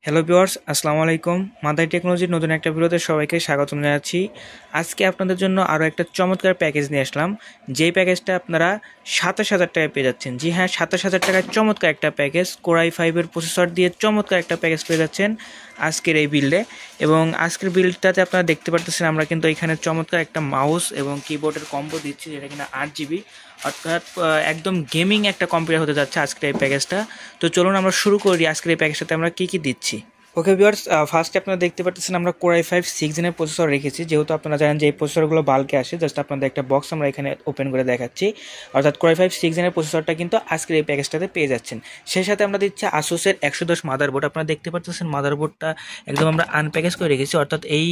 Hello viewers, আসসালামু আলাইকুম। Mother টেকনোলজির নতুন একটা ভিডিওতে সবাইকে স্বাগতম জানাচ্ছি। আজকে আপনাদের জন্য আরও একটা চমৎকার প্যাকেজ নিয়ে আসলাম, যেই প্যাকেজটা আপনারা ২৭,০০০ টাকায় পেয়ে যাচ্ছেন। জি হ্যাঁ, ২৭,০০০ টাকায় চমৎকার একটা প্যাকেজ, কোর i5-এর প্রসেসর দিয়ে চমৎকার একটা প্যাকেজ পেয়ে যাচ্ছেন আজকের এই বিল্ডে। এবং আজকের বিল্ডটাতে আপনারা দেখতে পারতেছেন আমরা কিন্তু এখানে চমৎকার একটা মাউস এবং কিবোর্ডের কম্বো দিচ্ছি, যেটা কিনা ৮ GB, অর্থাৎ একদম গেমিং একটা কম্পিউটার হতে যাচ্ছে আজকের এই প্যাকেজটা। তো চলুন আমরা শুরু করি আজকের এই প্যাকেজটাতে আমরা কী কী দিচ্ছি। ওকে ভিউয়ার্স, ফার্স্টে আপনারা দেখতে পাচ্ছেন আমরা কোর i5 6 জেনের প্রসেসর রেখেছি। যেহেতু আপনারা জানেন যে এই প্রসেসরগুলো বাল্কে আসে, জাস্ট আপনাদের একটা বক্স আমরা এখানে ওপেন করে দেখাচ্ছি। অর্থাৎ কোর i5 6 জেনের প্রসেসরটা কিন্তু আজকের এই প্যাকেজটাতে পেয়ে যাচ্ছেন। সেই সাথে আমরা দিচ্ছি আসুসের 110 মাদারবোর্ড। আপনারা দেখতে পাচ্ছেন মাদারবোর্ডটা একদম আমরা আনপ্যাকেজ করে রেখেছি। অর্থাৎ এই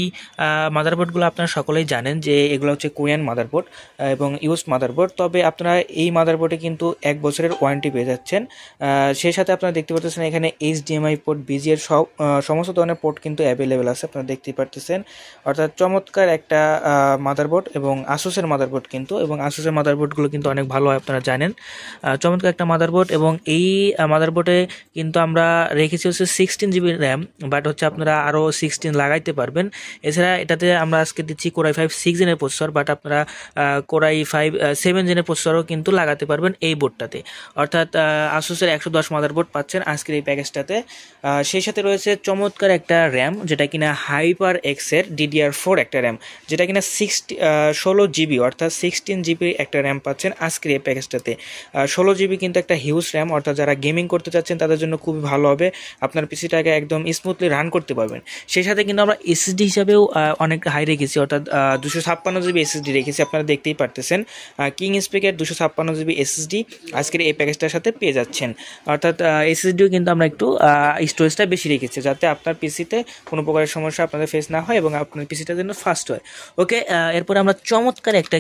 মাদারবোর্ডগুলো আপনারা সকলেই জানেন যে এগুলো হচ্ছে কোরিয়ান মাদারবোর্ড এবং ইউজড মাদারবোর্ড। তবে আপনারা এই মাদারবোর্ডে কিন্তু 1 বছরের ওয়ারেন্টি পেয়ে যাচ্ছেন। সেই সাথে আপনারা দেখতে পাচ্ছেন এখানে HDMI পোর্ট, BGA সমস্ত ধরনের পোর্ট কিন্তু অ্যাভেলেবেল আছে, আপনারা দেখতেই পারতেছেন। অর্থাৎ চমৎকার একটা মাদারবোর্ড এবং আসুসের মাদারবোর্ড কিন্তু, এবং আসুসের মাদারবোর্ডগুলো কিন্তু অনেক ভালো হয়, আপনারা জানেন। চমৎকার একটা মাদারবোর্ড, এবং এই মাদারবোর্ডে কিন্তু আমরা রেখেছি হচ্ছে 16 GB র্যাম, বাট হচ্ছে আপনারা আরও 16 লাগাইতে পারবেন। এছাড়া এটাতে আমরা আজকে দিচ্ছি কোর i5 6 জেনের প্রসেসর, বাট আপনারা কোর i5 7 জেনের প্রসেসরও কিন্তু লাগাতে পারবেন এই বোর্ডটাতে। অর্থাৎ আসুসের 110 মাদারবোর্ড পাচ্ছেন আজকের এই প্যাকেজটাতে। সেই সাথে রয়েছে চমৎকার একটা র্যাম, যেটা কিনা HyperX-এর DDR4 একটা র্যাম, যেটা কিনা 16 GB, অর্থাৎ 16 GB একটা র্যাম পাচ্ছেন আজকের এই প্যাকেজটাতে। 16 GB কিন্তু একটা হিউজ র্যাম, অর্থাৎ যারা গেমিং করতে চাচ্ছেন তাদের জন্য খুবই ভালো হবে, আপনার পিসিটাকে একদম স্মুথলি রান করতে পারবেন। সেই সাথে কিন্তু আমরা SSD হিসাবেও অনেক হাই রেখেছি, অর্থাৎ 256 GB SSD রেখেছি, আপনারা দেখতেই পারতেছেন। কিং স্পিকের 256 GB SSD আজকের এই প্যাকেজটার সাথে পেয়ে যাচ্ছেন। অর্থাৎ SSDও কিন্তু আমরা একটু স্টোরেজটা বেশি রেখেছি, যাতে আপনার পিসিতে কোনো প্রকারের সমস্যা আপনাদের ফেস না হয় এবং আপনার পিসিটা যেন ফাস্ট হয়। ওকে, এরপরে আমরা চমৎকার একটা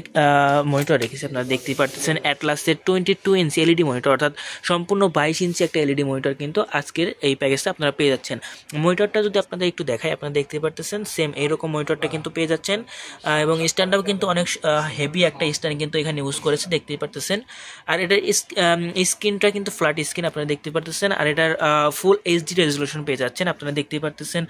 মনিটর রেখেছি, আপনারা দেখতেই পারতেছেন অ্যাটলাসের 22 ইঞ্চি LED মনিটর, অর্থাৎ সম্পূর্ণ 22 ইঞ্চি একটা LED মনিটর কিন্তু আজকের এই প্যাকেজটা আপনারা পেয়ে যাচ্ছেন। মনিটরটা যদি আপনাদের একটু দেখাই, আপনারা দেখতে পারতেছেন সেম এইরকম মনিটরটা কিন্তু পেয়ে যাচ্ছেন। এবং স্ট্যান্ডটাও কিন্তু অনেক হেভি একটা স্ট্যান্ড কিন্তু এখানে ইউজ করেছে, দেখতেই পারতেছেন। আর এটার স্ক্রিনটা কিন্তু ফ্ল্যাট স্ক্রিন, আপনারা দেখতে পারতেছেন। আর এটার ফুল HD রেজলিউশন পেয়ে যাচ্ছেন, আপনারা দেখতেই পারতেছেন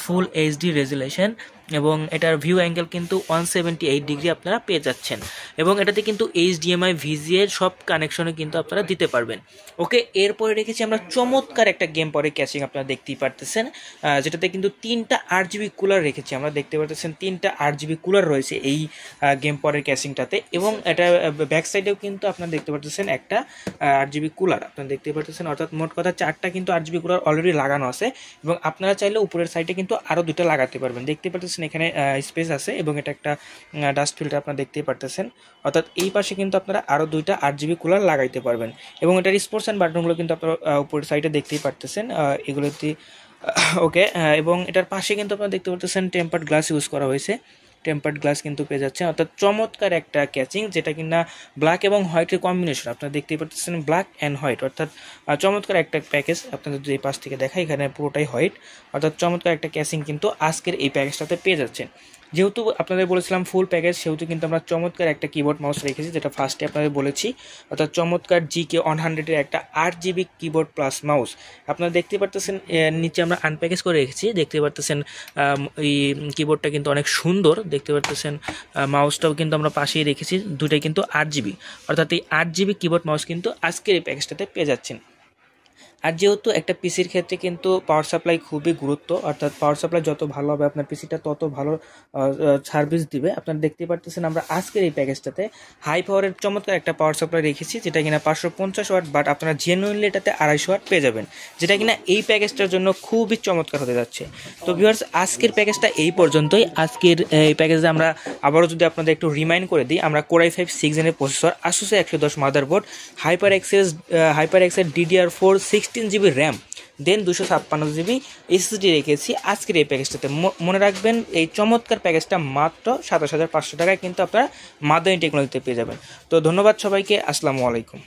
ফুল HD রেজলিউশন, এবং এটার ভিউ অ্যাঙ্গেল কিন্তু 178 ডিগ্রি আপনারা পেয়ে যাচ্ছেন। এবং এটাতে কিন্তু HDMI VGA সব কানেকশনে কিন্তু আপনারা দিতে পারবেন। ওকে, এরপরে রেখেছি আমরা চমৎকার একটা গেম পরে ক্যাচিং, আপনারা দেখতেই পারতেছেন, যেটাতে কিন্তু 3টা 8GB কুলার রেখেছি, আমরা দেখতে পারতেছেন 3টা 8GB কুলার রয়েছে এই গেম পরের ক্যাচিংটাতে। এবং এটা ব্যাক সাইডেও কিন্তু আপনারা দেখতে পারতেছেন একটা 8GB কুলার, আপনারা দেখতে পারতেছেন। অর্থাৎ মোট কথা 4টা কিন্তু 8GB কুলার অলরেডি লাগানো আছে, এবং আপনারা চাইলে উপরের সাইডে কিন্তু আরও 2টা লাগাতে পারবেন। দেখতে পারতেছেন এখানে স্পেস আছে, এবং এটা একটা ডাস্ট ফিল্টার আপনারা দেখতেই পারতেছেন। অর্থাৎ এই পাশে কিন্তু আপনারা আরও 2টা 8GB কুলার লাগাইতে পারবেন। এবং এটার স্পোর্টস অ্যান্ড বাটনগুলো কিন্তু আপনারা উপরের সাইডে দেখতেই পারতেছেন এগুলোতে। ওকে, এবং এটার পাশে কিন্তু আপনারা দেখতে পারতেছেন টেম্পার্ড গ্লাস ইউজ করা হয়েছে, টেম্পার্ড গ্লাস কিন্তু পেয়ে যাচ্ছেন। অর্থাৎ চমৎকার একটা ক্যাচিং, যেটা কিনা ব্ল্যাক এবং হোয়াইটের কম্বিনেশন, আপনারা দেখতেই পাচ্ছেন ব্ল্যাক অ্যান্ড হোয়াইট। অর্থাৎ চমৎকার একটা প্যাকেজ, আপনাদের যদি এই পাশ থেকে দেখাই এখানে পুরোটাই হোয়াইট। অর্থাৎ চমৎকার একটা ক্যাচিং কিন্তু আজকের এই প্যাকেজটাতে পেয়ে যাচ্ছেন। যেহেতু আপনাদের বলেছিলাম ফুল প্যাকেজ, সেহেতু কিন্তু আমরা চমৎকার একটা কিবোর্ড মাউস রেখেছি, যেটা ফার্স্টে আপনাদের বলেছি। অর্থাৎ চমৎকার GK100-এর একটা 8GB কিবোর্ড প্লাস মাউস, আপনারা দেখতে পারতেছেন। নিচে আমরা আনপ্যাকেজ করে রেখেছি, দেখতে পারতেছেন। এই কিবোর্ডটা কিন্তু অনেক সুন্দর, দেখতে পারতেছেন। মাউসটাও কিন্তু আমরা পাশেই রেখেছি, দুটাই কিন্তু 8GB। অর্থাৎ এই 8GB কিবোর্ড মাউস কিন্তু আজকের এই প্যাকেজটাতে পেয়ে যাচ্ছেন। আর যেহেতু একটা পিসির ক্ষেত্রে কিন্তু পাওয়ার সাপ্লাই খুবই গুরুত্ব, অর্থাৎ পাওয়ার সাপ্লাই যত ভালো হবে আপনার পিসিটা তত ভালো সার্ভিস দিবে। আপনারা দেখতে পারতেছেন আমরা আজকের এই প্যাকেজটাতে হাই পাওয়ারের চমৎকার একটা পাওয়ার সাপ্লাই রেখেছি, যেটা কিনা 550 ওয়াট, বাট আপনারা জেনুইনলি এটাতে 250 ওয়াট পেয়ে যাবেন, যেটা কিনা এই প্যাকেজটার জন্য খুবই চমৎকার হতে যাচ্ছে। তো ভিউয়ার্স, আজকের প্যাকেজটা এই পর্যন্তই। আজকের এই প্যাকেজে আমরা আবারও যদি আপনাদের একটু রিমাইন্ড করে দিই, আমরা কোর i5 6 জেনের প্রসেসর, আসুসের 110 মাদারবোর্ড, HyperX-এর DDR4 16GB RAM, then 256GB SSD রেখেছি আজকের এই প্যাকেজটাতে। মনে রাখবেন এই চমৎকার প্যাকেজটা মাত্র 27,500 টাকায় কিন্তু আপনারা মাদার টেকনোলজিতে পেয়ে যাবেন। তো ধন্যবাদ সবাইকে, আসসালামু আলাইকুম।